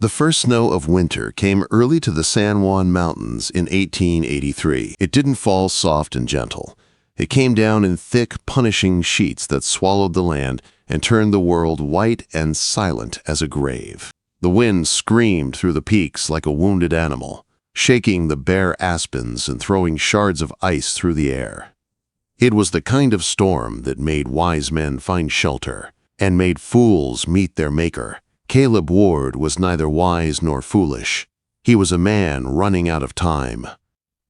The first snow of winter came early to the San Juan Mountains in 1883. It didn't fall soft and gentle. It came down in thick, punishing sheets that swallowed the land and turned the world white and silent as a grave. The wind screamed through the peaks like a wounded animal, shaking the bare aspens and throwing shards of ice through the air. It was the kind of storm that made wise men find shelter and made fools meet their maker. Caleb Ward was neither wise nor foolish. He was a man running out of time.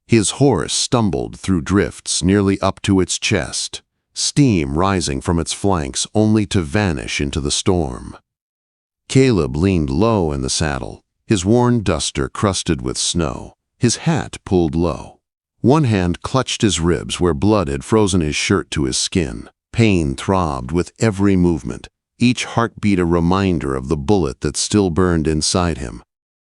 His horse stumbled through drifts nearly up to its chest, steam rising from its flanks only to vanish into the storm. Caleb leaned low in the saddle, his worn duster crusted with snow, his hat pulled low. One hand clutched his ribs where blood had frozen his shirt to his skin. Pain throbbed with every movement, each heartbeat a reminder of the bullet that still burned inside him.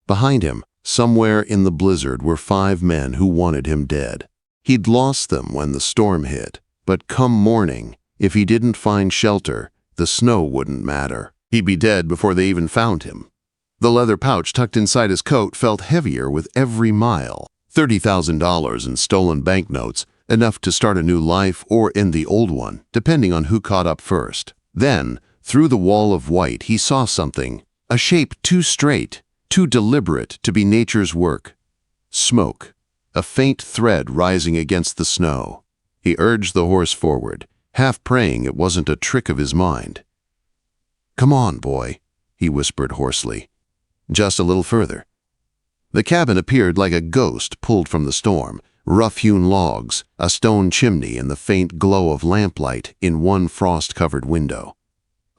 Behind him, somewhere in the blizzard, were 5 men who wanted him dead. He'd lost them when the storm hit, but come morning, if he didn't find shelter, the snow wouldn't matter. He'd be dead before they even found him. The leather pouch tucked inside his coat felt heavier with every mile. $30,000 in stolen banknotes, enough to start a new life or end the old one, depending on who caught up first. Then, through the wall of white, he saw something, a shape too straight, too deliberate to be nature's work. Smoke, a faint thread rising against the snow. He urged the horse forward, half praying it wasn't a trick of his mind. "Come on, boy," he whispered hoarsely. "Just a little further." The cabin appeared like a ghost pulled from the storm. Rough-hewn logs, a stone chimney, and the faint glow of lamplight in one frost-covered window.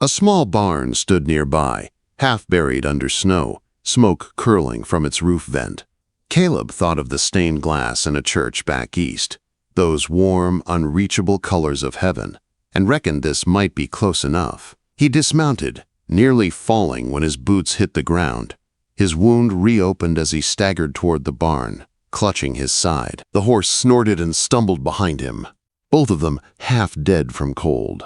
A small barn stood nearby, half buried under snow, smoke curling from its roof vent. Caleb thought of the stained glass in a church back east, those warm, unreachable colors of heaven, and reckoned this might be close enough. He dismounted, nearly falling when his boots hit the ground. His wound reopened as he staggered toward the barn, clutching his side. The horse snorted and stumbled behind him, both of them half dead from cold.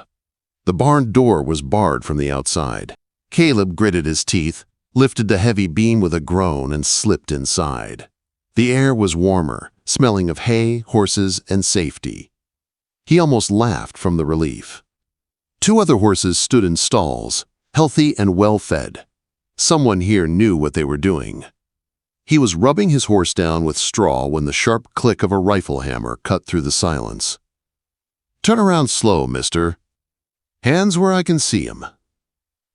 The barn door was barred from the outside. Caleb gritted his teeth, lifted the heavy beam with a groan, and slipped inside. The air was warmer, smelling of hay, horses, and safety. He almost laughed from the relief. 2 other horses stood in stalls, healthy and well-fed. Someone here knew what they were doing. He was rubbing his horse down with straw when the sharp click of a rifle hammer cut through the silence. "Turn around slow, mister. Hands where I can see 'em."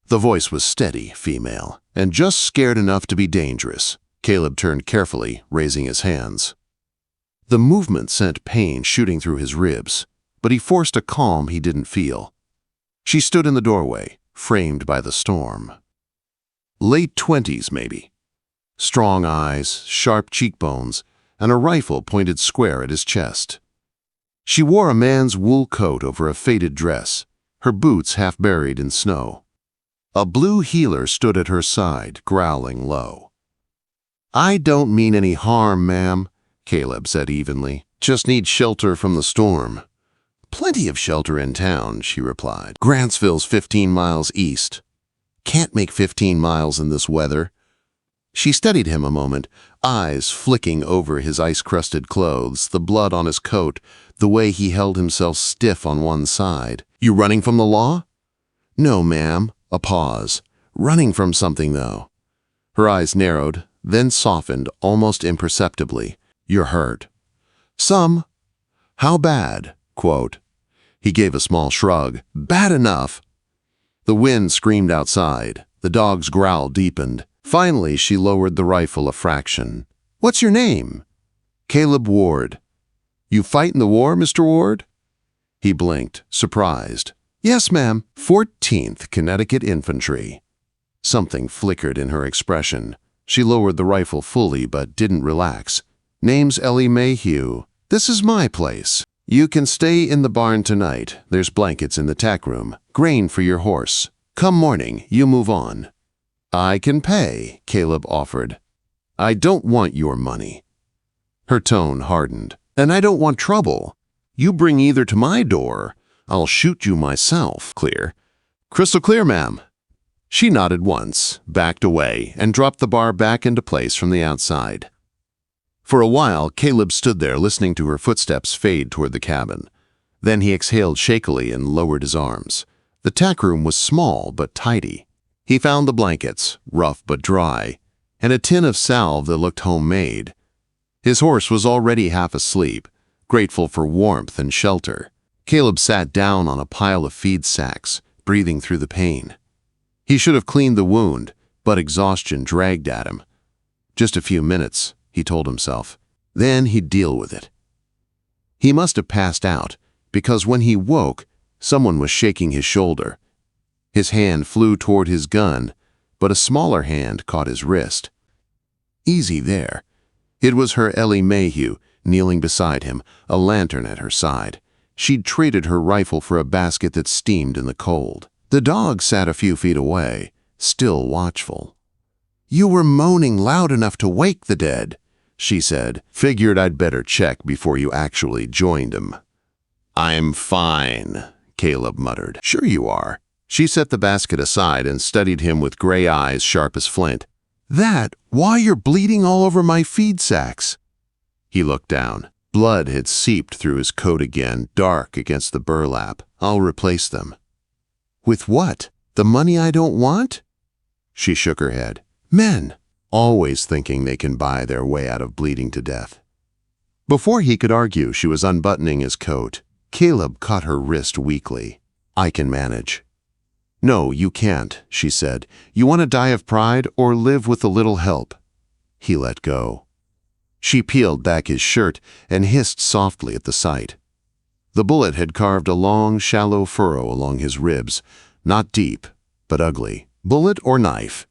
The voice was steady, female, and just scared enough to be dangerous. Caleb turned carefully, raising his hands. The movement sent pain shooting through his ribs, but he forced a calm he didn't feel. She stood in the doorway, framed by the storm. Late 20s, maybe. Strong eyes, sharp cheekbones, and a rifle pointed square at his chest. She wore a man's wool coat over a faded dress, her boots half buried in snow. A blue heeler stood at her side, growling low. "I don't mean any harm, ma'am," Caleb said evenly. "Just need shelter from the storm." "Plenty of shelter in town," she replied. "Grantsville's 15 miles east. Can't make 15 miles in this weather." She studied him a moment, eyes flicking over his ice-crusted clothes, the blood on his coat, the way he held himself stiff on one side. "You running from the law?" "No, ma'am." A pause. "Running from something, though." Her eyes narrowed, then softened almost imperceptibly. "You're hurt." "Some." "How bad?" Quote. He gave a small shrug. "Bad enough." The wind screamed outside. The dog's growl deepened. Finally, she lowered the rifle a fraction. "What's your name?" "Caleb Ward." "You fight in the war, Mr. Ward?" He blinked, surprised. "Yes, ma'am. 14th Connecticut Infantry." Something flickered in her expression. She lowered the rifle fully but didn't relax. "Name's Ellie Mayhew. This is my place. You can stay in the barn tonight. There's blankets in the tack room. Grain for your horse. Come morning, you move on." "I can pay," Caleb offered. "I don't want your money." Her tone hardened. "And I don't want trouble. You bring either to my door, I'll shoot you myself." "Clear?" "Crystal clear, ma'am." She nodded once, backed away, and dropped the bar back into place from the outside. For a while, Caleb stood there listening to her footsteps fade toward the cabin. Then he exhaled shakily and lowered his arms. The tack room was small but tidy. He found the blankets, rough but dry, and a tin of salve that looked homemade. His horse was already half asleep, grateful for warmth and shelter. Caleb sat down on a pile of feed sacks, breathing through the pain. He should have cleaned the wound, but exhaustion dragged at him. Just a few minutes, he told himself. Then he'd deal with it. He must have passed out, because when he woke, someone was shaking his shoulder. His hand flew toward his gun, but a smaller hand caught his wrist. Easy there. It was her Ellie Mayhew, kneeling beside him, a lantern at her side. She'd traded her rifle for a basket that steamed in the cold. The dog sat a few feet away, still watchful. "You were moaning loud enough to wake the dead," she said. "Figured I'd better check before you actually joined him." "I'm fine," Caleb muttered. "Sure you are." She set the basket aside and studied him with gray eyes sharp as flint. Why you're bleeding all over my feed sacks?" He looked down. Blood had seeped through his coat again, dark against the burlap. "I'll replace them." "With what? The money I don't want?" She shook her head. Men, always thinking they can buy their way out of bleeding to death. Before he could argue, she was unbuttoning his coat. Caleb caught her wrist weakly. "I can manage." "No, you can't," she said. "You want to die of pride or live with a little help?" He let go. She peeled back his shirt and hissed softly at the sight. The bullet had carved a long, shallow furrow along his ribs, not deep, but ugly. "Bullet or knife?"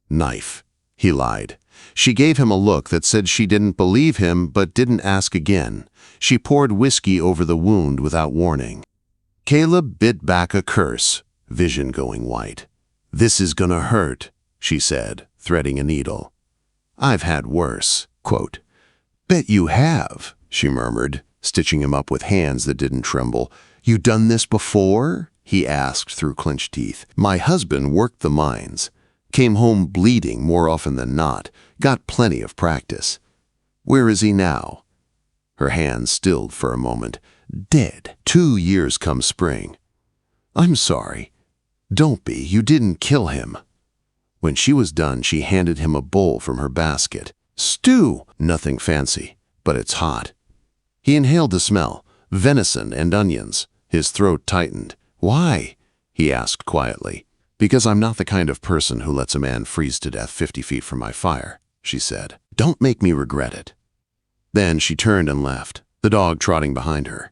"Knife," he lied. She gave him a look that said she didn't believe him but didn't ask again. She poured whiskey over the wound without warning. Caleb bit back a curse, vision going white. "This is gonna hurt," she said, threading a needle. "I've had worse." Quote, "Bet you have," she murmured, stitching him up with hands that didn't tremble. "You done this before?" he asked through clenched teeth. "My husband worked the mines. Came home bleeding more often than not. Got plenty of practice. Where is he now?" Her hands stilled for a moment. "Dead. 2 years come spring." "I'm sorry." "Don't be. You didn't kill him." When she was done, she handed him a bowl from her basket. "Stew." "Nothing fancy, but it's hot." He inhaled the smell, venison and onions. His throat tightened. "Why?" he asked quietly. "Because I'm not the kind of person who lets a man freeze to death 50 feet from my fire," she said. "Don't make me regret it." Then she turned and left, the dog trotting behind her.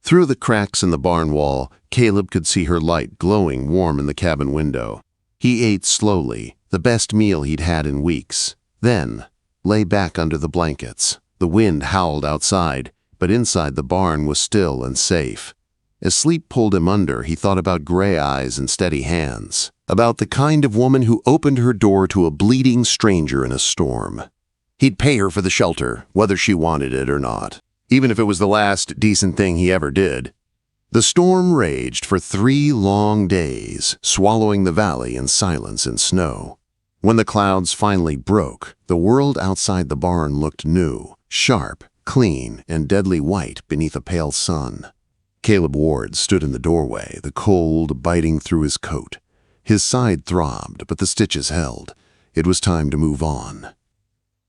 Through the cracks in the barn wall, Caleb could see her light glowing warm in the cabin window. He ate slowly, the best meal he'd had in weeks. Then lay back under the blankets. The wind howled outside, but inside the barn was still and safe. As sleep pulled him under, he thought about gray eyes and steady hands, about the kind of woman who opened her door to a bleeding stranger in a storm. He'd pay her for the shelter, whether she wanted it or not, even if it was the last decent thing he ever did. The storm raged for 3 long days, swallowing the valley in silence and snow. When the clouds finally broke, the world outside the barn looked new, sharp, clean, and deadly white beneath a pale sun. Caleb Ward stood in the doorway, the cold biting through his coat. His side throbbed, but the stitches held. It was time to move on.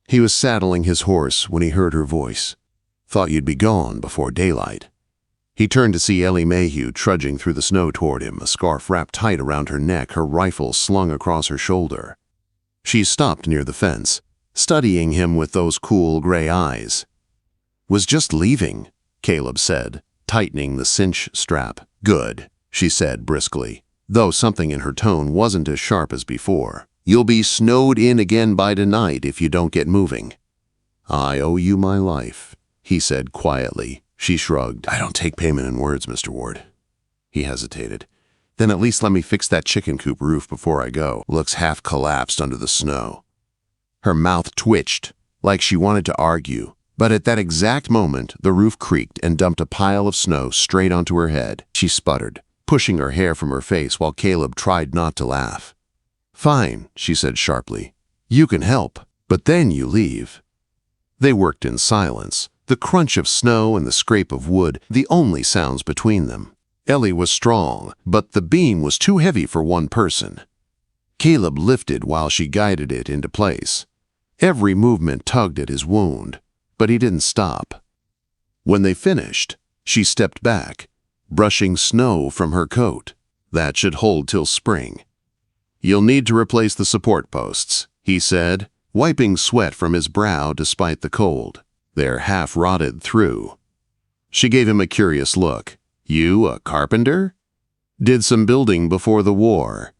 He was saddling his horse when he heard her voice. "Thought you'd be gone before daylight." He turned to see Ellie Mayhew trudging through the snow toward him, a scarf wrapped tight around her neck, her rifle slung across her shoulder. She stopped near the fence, studying him with those cool gray eyes. "Was just leaving," Caleb said, tightening the cinch strap. "Good," she said briskly, though something in her tone wasn't as sharp as before. "You'll be snowed in again by tonight if you don't get moving." "I owe you my life," he said quietly. She shrugged. "I don't take payment in words, Mr. Ward." He hesitated. "Then at least let me fix that chicken coop roof before I go." Looks half collapsed under the snow. Her mouth twitched, like she wanted to argue, but at that exact moment, the roof creaked and dumped a pile of snow straight onto her head. She sputtered. pushing her hair from her face while Caleb tried not to laugh. "Fine," she said sharply. "You can help, but then you leave." They worked in silence, the crunch of snow and the scrape of wood the only sounds between them. Ellie was strong, but the beam was too heavy for one person. Caleb lifted while she guided it into place. Every movement tugged at his wound, but he didn't stop. When they finished, she stepped back, brushing snow from her coat. "That should hold till spring. You'll need to replace the support posts," he said, wiping sweat from his brow despite the cold. "They're half rotted through." She gave him a curious look. "You a carpenter?" "Did some building before the war."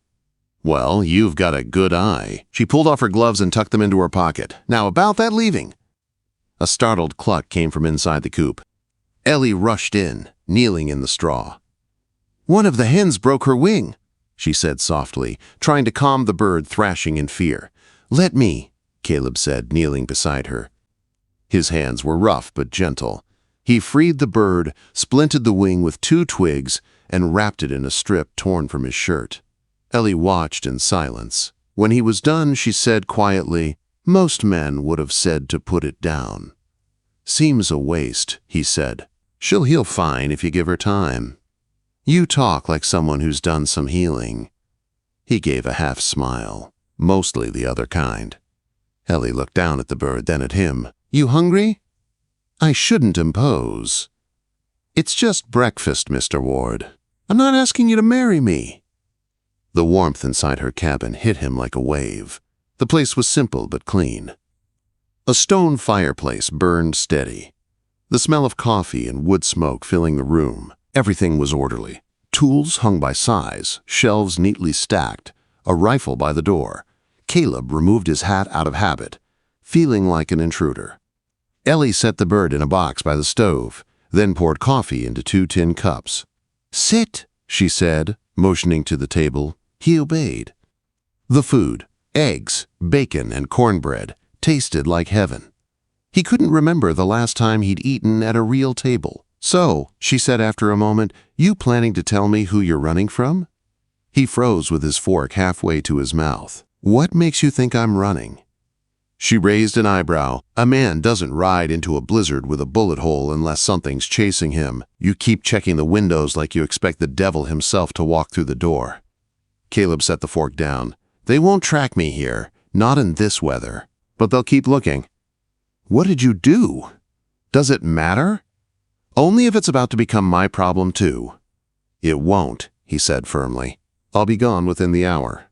"Well, you've got a good eye." She pulled off her gloves and tucked them into her pocket. "Now about that leaving." A startled cluck came from inside the coop. Ellie rushed in, kneeling in the straw. "One of the hens broke her wing," she said softly, trying to calm the bird thrashing in fear. "Let me," Caleb said, kneeling beside her. His hands were rough but gentle. He freed the bird, splinted the wing with 2 twigs, and wrapped it in a strip torn from his shirt. Ellie watched in silence. When he was done, she said quietly, "Most men would have said to put it down." "Seems a waste," he said. "She'll heal fine if you give her time." "You talk like someone who's done some healing." He gave a half smile, mostly the other kind. Ellie looked down at the bird, then at him. "You hungry?" "I shouldn't impose." "It's just breakfast, Mr. Ward. I'm not asking you to marry me." The warmth inside her cabin hit him like a wave. The place was simple but clean. A stone fireplace burned steady, the smell of coffee and wood smoke filling the room. Everything was orderly. Tools hung by size, shelves neatly stacked, a rifle by the door. Caleb removed his hat out of habit, feeling like an intruder. Ellie set the bird in a box by the stove, then poured coffee into 2 tin cups. "Sit," she said, motioning to the table. He obeyed. The food, eggs, bacon, and cornbread, tasted like heaven. He couldn't remember the last time he'd eaten at a real table. "So," she said after a moment, "you planning to tell me who you're running from?" He froze with his fork halfway to his mouth. "What makes you think I'm running?" She raised an eyebrow. "A man doesn't ride into a blizzard with a bullet hole unless something's chasing him. You keep checking the windows like you expect the devil himself to walk through the door." Caleb set the fork down. "They won't track me here, not in this weather. But they'll keep looking." "What did you do?" "Does it matter?" "Only if it's about to become my problem too." "It won't," he said firmly. "I'll be gone within the hour."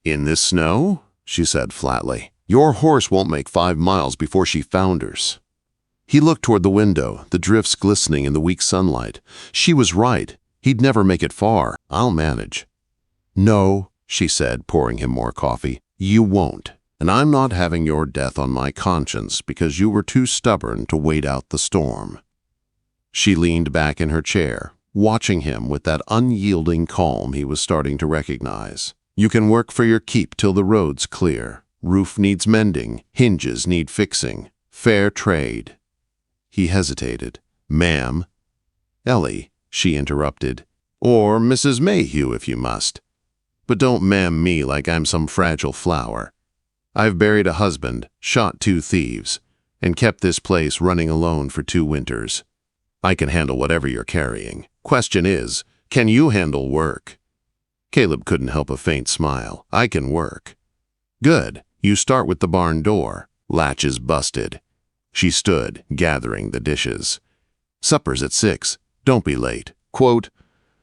"In this snow?" she said flatly. "Your horse won't make 5 miles before she founders." He looked toward the window, the drifts glistening in the weak sunlight. She was right. He'd never make it far. "I'll manage." "No," she said, pouring him more coffee. "You won't. And I'm not having your death on my conscience because you were too stubborn to wait out the storm." She leaned back in her chair, watching him with that unyielding calm he was starting to recognize. "You can work for your keep till the road's clear. Roof needs mending, hinges need fixing. Fair trade." He hesitated. "Ma'am." "Ellie," she interrupted. "Or Mrs. Mayhew if you must. But don't ma'am me like I'm some fragile flower. I've buried a husband, shot 2 thieves, and kept this place running alone for 2 winters. I can handle whatever you're carrying. Question is, can you handle work?" Caleb couldn't help a faint smile. "I can work." "Good. You start with the barn door. Latch is busted." She stood, gathering the dishes. "Supper's at 6. Don't be late." Quote,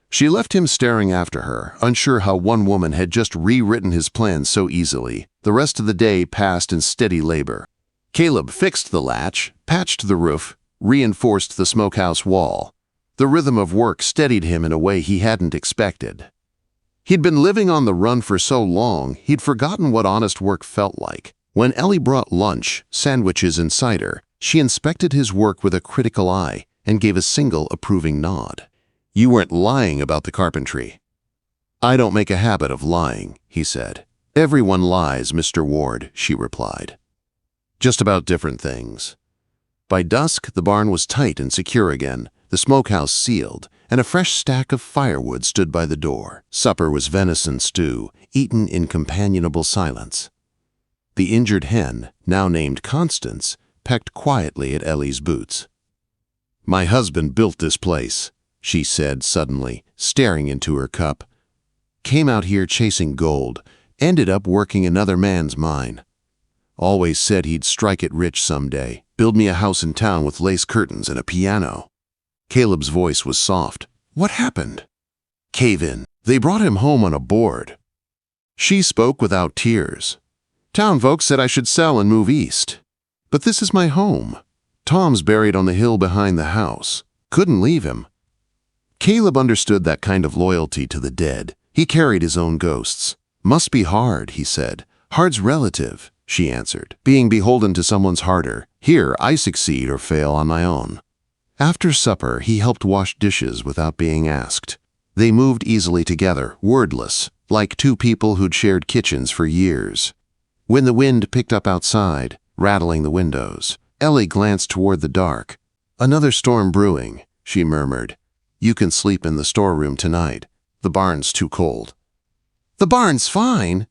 she left him staring after her, unsure how one woman had just rewritten his plans so easily. The rest of the day passed in steady labor. Caleb fixed the latch, patched the roof, reinforced the smokehouse wall. The rhythm of work steadied him in a way he hadn't expected. He'd been living on the run for so long, he'd forgotten what honest work felt like. When Ellie brought lunch, sandwiches, and cider, she inspected his work with a critical eye and gave a single approving nod. "You weren't lying about the carpentry." "I don't make a habit of lying," he said. "Everyone lies, Mr. Ward," she replied. "Just about different things." By dusk, the barn was tight and secure again, the smokehouse sealed, and a fresh stack of firewood stood by the door. Supper was venison stew, eaten in companionable silence. The injured hen, now named Constance, pecked quietly at Ellie's boots. "My husband built this place," she said suddenly, staring into her cup. "Came out here chasing gold, ended up working another man's mine. Always said he'd strike it rich someday, build me a house in town with lace curtains and a piano." Caleb's voice was soft. "What happened?" "Cave in. They brought him home on a board." She spoke without tears. "Town folks said I should sell and move east. But this is my home. Tom's buried on the hill behind the house. Couldn't leave him." Caleb understood that kind of loyalty to the dead. He carried his own ghosts. "Must be hard," he said. "Hard's relative," she answered. "Being beholden to someone's harder. Here, I succeed or fail on my own." After supper, he helped wash dishes without being asked. They moved easily together, wordless, like two people who'd shared kitchens for years. When the wind picked up outside, rattling the windows, Ellie glanced toward the dark. "Another storm brewing," she murmured. "You can sleep in the storeroom tonight. The barn's too cold." "The barn's fine."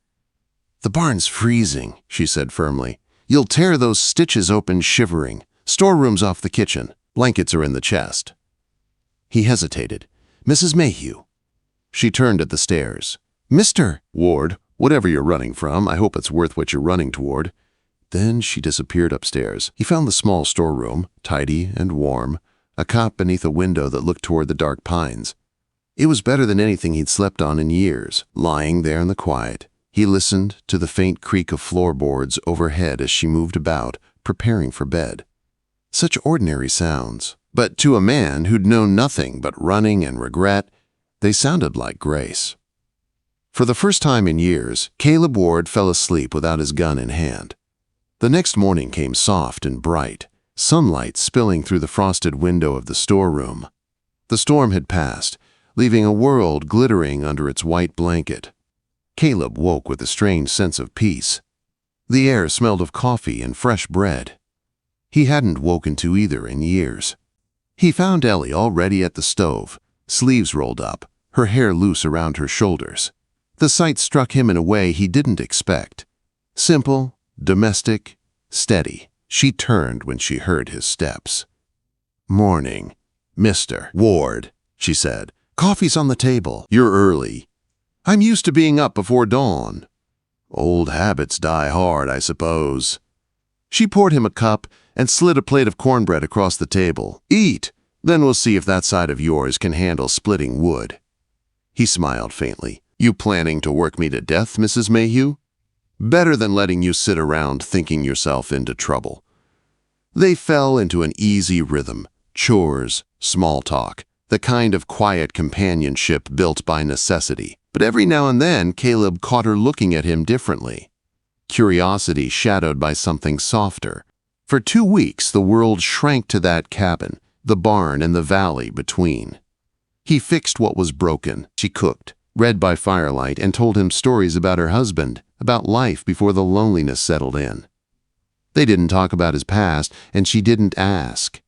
"The barn's freezing," she said firmly. "You'll tear those stitches open shivering. Storeroom's off the kitchen. Blankets are in the chest." He hesitated. "Mrs. Mayhew." She turned at the stairs. "Mr. Ward, whatever you're running from, I hope it's worth what you're running toward." Then she disappeared upstairs. He found the small storeroom, tidy and warm, a cot beneath a window that looked toward the dark pines. It was better than anything he'd slept on in years. Lying there in the quiet, he listened to the faint creak of floorboards overhead as she moved about, preparing for bed. Such ordinary sounds, but to a man who'd known nothing but running and regret, they sounded like grace. For the first time in years, Caleb Ward fell asleep without his gun in hand. The next morning came soft and bright, sunlight spilling through the frosted window of the storeroom. The storm had passed, leaving a world glittering under its white blanket. Caleb woke with a strange sense of peace. The air smelled of coffee and fresh bread. He hadn't woken to either in years. He found Ellie already at the stove, sleeves rolled up, her hair loose around her shoulders. The sight struck him in a way he didn't expect. Simple, domestic, steady. She turned when she heard his steps. "Morning, Mr. Ward," she said. "Coffee's on the table. You're early." "I'm used to being up before dawn." "Old habits die hard, I suppose." She poured him a cup and slid a plate of cornbread across the table. "Eat, then we'll see if that side of yours can handle splitting wood." He smiled faintly. "You planning to work me to death, Mrs. Mayhew? Better than letting you sit around thinking yourself into trouble." They fell into an easy rhythm, chores, small talk, the kind of quiet companionship built by necessity. But every now and then, Caleb caught her looking at him differently. Curiosity shadowed by something softer. For 2 weeks, the world shrank to that cabin, the barn and the valley between. He fixed what was broken. She cooked, read by firelight, and told him stories about her husband, about life before the loneliness settled in. They didn't talk about his past, and she didn't ask.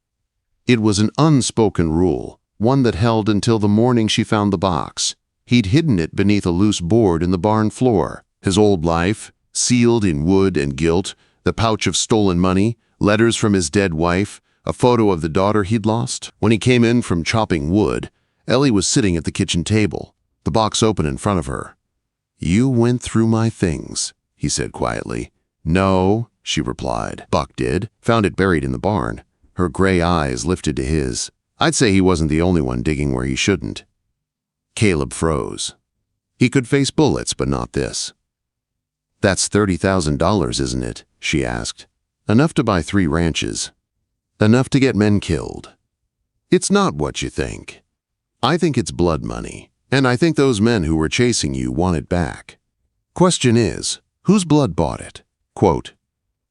It was an unspoken rule, one that held until the morning she found the box. He'd hidden it beneath a loose board in the barn floor. His old life, sealed in wood and gilt, the pouch of stolen money, letters from his dead wife, a photo of the daughter he'd lost. When he came in from chopping wood, Ellie was sitting at the kitchen table, the box open in front of her. "You went through my things," he said quietly. "No," she replied. "Buck did. Found it buried in the barn." Her gray eyes lifted to his. "I'd say he wasn't the only one digging where he shouldn't." Caleb froze. He could face bullets, but not this. "That's $30,000, isn't it?" she asked. "Enough to buy 3 ranches. Enough to get men killed." "It's not what you think. I think it's blood money, and I think those men who were chasing you want it back. Question is, whose blood bought it?" Quote.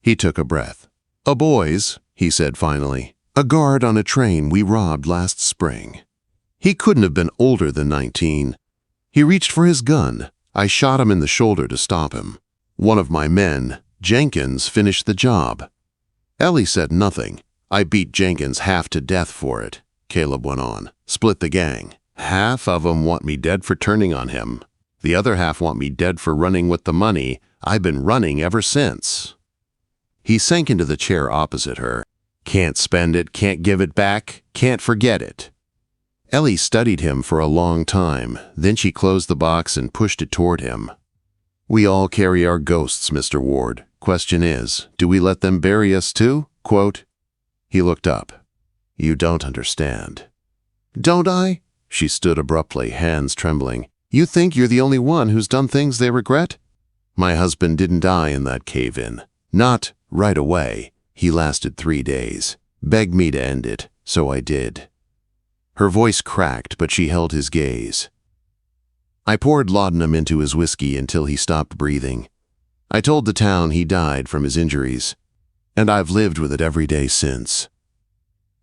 He took a breath. "A boy's," he said finally. "A guard on a train we robbed last spring." He couldn't have been older than 19. He reached for his gun. I shot him in the shoulder to stop him. One of my men, Jenkins, finished the job. Ellie said nothing. I beat Jenkins half to death for it. Caleb went on. Split the gang. Half of 'em want me dead for turning on him. The other half want me dead for running with the money. I've been running ever since. He sank into the chair opposite her. Can't spend it, can't give it back, can't forget it. Ellie studied him for a long time. Then she closed the box and pushed it toward him. We all carry our ghosts, Mr. Ward. Question is, do we let them bury us too? Quote. He looked up. You don't understand. Don't I? She stood abruptly, hands trembling. You think you're the only one who's done things they regret? My husband didn't die in that cave-in. Not right away. He lasted 3 days. Begged me to end it, so I did. Her voice cracked, but she held his gaze. I poured laudanum into his whiskey until he stopped breathing. I told the town he died from his injuries, and I've lived with it every day since.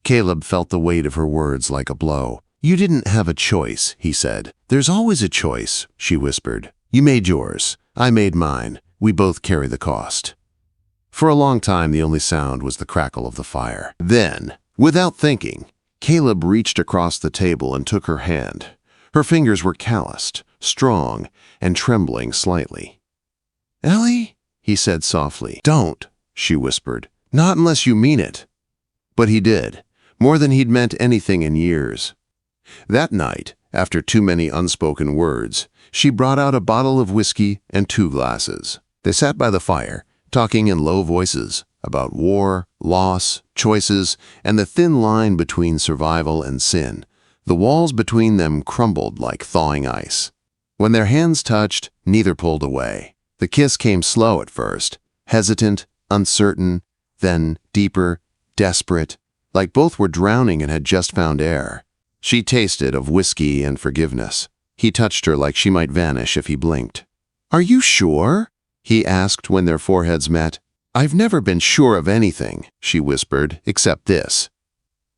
Caleb felt the weight of her words like a blow. You didn't have a choice, he said. There's always a choice, she whispered. You made yours. I made mine. We both carry the cost. For a long time, the only sound was the crackle of the fire. Then, without thinking, Caleb reached across the table and took her hand. Her fingers were calloused, strong, and trembling slightly. Ellie, he said softly. Don't, she whispered. Not unless you mean it. But he did, more than he'd meant anything in years. That night, after too many unspoken words, she brought out a bottle of whiskey and 2 glasses. They sat by the fire, talking in low voices about war, loss, choices, and the thin line between survival and sin. The walls between them crumbled like thawing ice. When their hands touched, neither pulled away. The kiss came slow at first, hesitant, uncertain, then deeper, desperate, like both were drowning and had just found air. She tasted of whiskey and forgiveness. He touched her like she might vanish if he blinked. Are you sure? He asked when their foreheads met. I've never been sure of anything, she whispered, except this.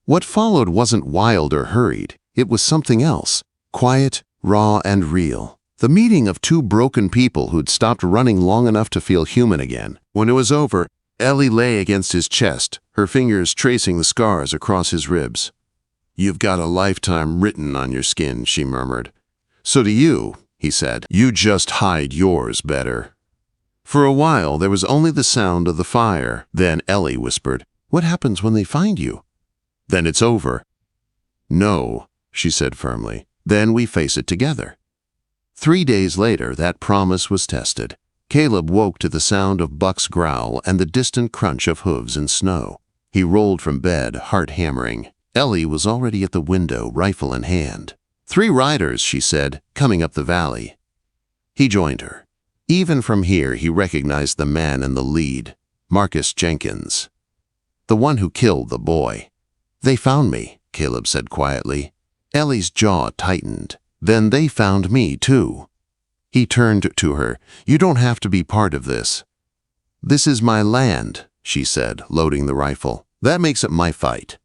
What followed wasn't wild or hurried. It was something else, quiet, raw, and real. The meeting of 2 broken people who'd stopped running long enough to feel human again. When it was over, Ellie lay against his chest, her fingers tracing the scars across his ribs. You've got a lifetime written on your skin, she murmured. So do you, he said. You just hide yours better. For a while, there was only the sound of the fire. Then Ellie whispered, What happens when they find you? Then it's over. No, she said firmly. Then we face it together. 3 days later, that promise was tested. Caleb woke to the sound of Buck's growl and the distant crunch of hooves in snow. He rolled from bed, heart hammering. Ellie was already at the window, rifle in hand. 3 riders, she said, coming up the valley. He joined her. Even from here, he recognized the man in the lead, Marcus Jenkins, the one who killed the boy. They found me, Caleb said quietly. Ellie's jaw tightened. Then they found me, too. He turned to her. You don't have to be part of this. This is my land, she said, loading the rifle. That makes it my fight.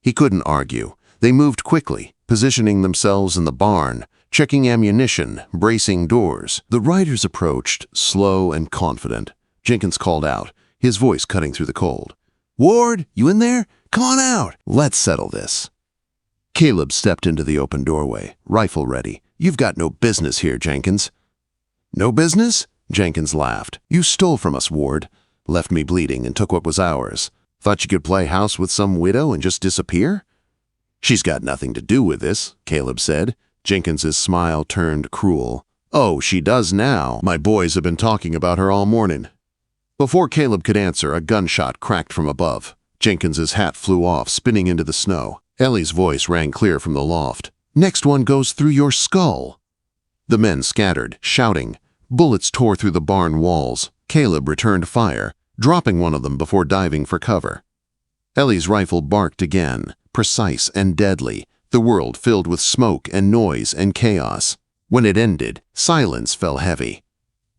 He couldn't argue. They moved quickly, positioning themselves in the barn, checking ammunition, bracing doors. The riders approached, slow and confident. Jenkins called out, his voice cutting through the cold. Ward, you in there? Come on out. Let's settle this. Caleb stepped into the open doorway, rifle ready. You've got no business here, Jenkins. No business? Jenkins laughed. You stole from us, Ward. Left me bleeding and took what was ours. Thought you could play house with some widow and just disappear? She's got nothing to do with this, Caleb said. Jenkins's smile turned cruel. Oh, she does now. My boys have been talking about her all morning. Before Caleb could answer, a gunshot cracked from above. Jenkins's hat flew off, spinning into the snow. Ellie's voice rang clear from the loft. Next one goes through your skull. The men scattered, shouting. Bullets tore through the barn walls. Caleb returned fire, dropping one of them before diving for cover. Ellie's rifle barked again, precise and deadly, the world filled with smoke and noise and chaos. When it ended, silence fell heavy.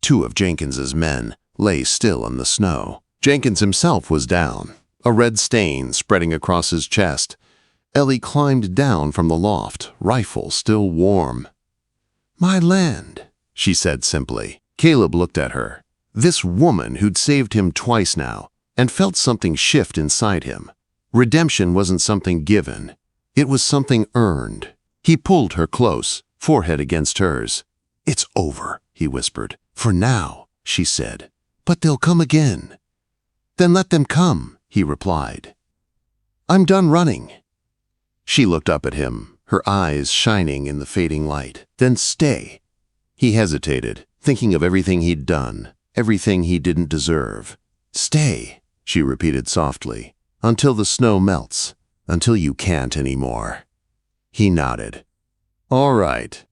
2 of Jenkins's men lay still in the snow. Jenkins himself was down, a red stain spreading across his chest. Ellie climbed down from the loft, rifle still warm. My land, she said simply. Caleb looked at her. This woman who'd saved him twice now, and felt something shift inside him. Redemption wasn't something given. It was something earned. He pulled her close, forehead against hers. "It's over," he whispered. "For now," she said. "But they'll come again." "Then let them come," he replied. "I'm done running." She looked up at him, her eyes shining in the fading light. "Then stay." He hesitated, thinking of everything he'd done, everything he didn't deserve. "Stay," she repeated softly, "until the snow melts, until you can't anymore." He nodded. "All right."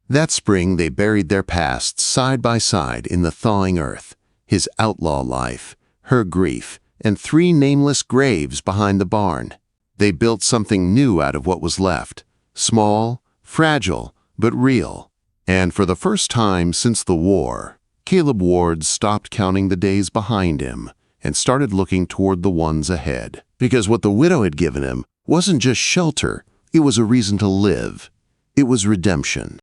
That spring they buried their pasts side by side in the thawing earth, his outlaw life, her grief, and 3 nameless graves behind the barn. They built something new out of what was left, small, fragile, but real. And for the first time since the war, Caleb Ward stopped counting the days behind him and started looking toward the ones ahead. Because what the widow had given him wasn't just shelter, it was a reason to live. It was redemption.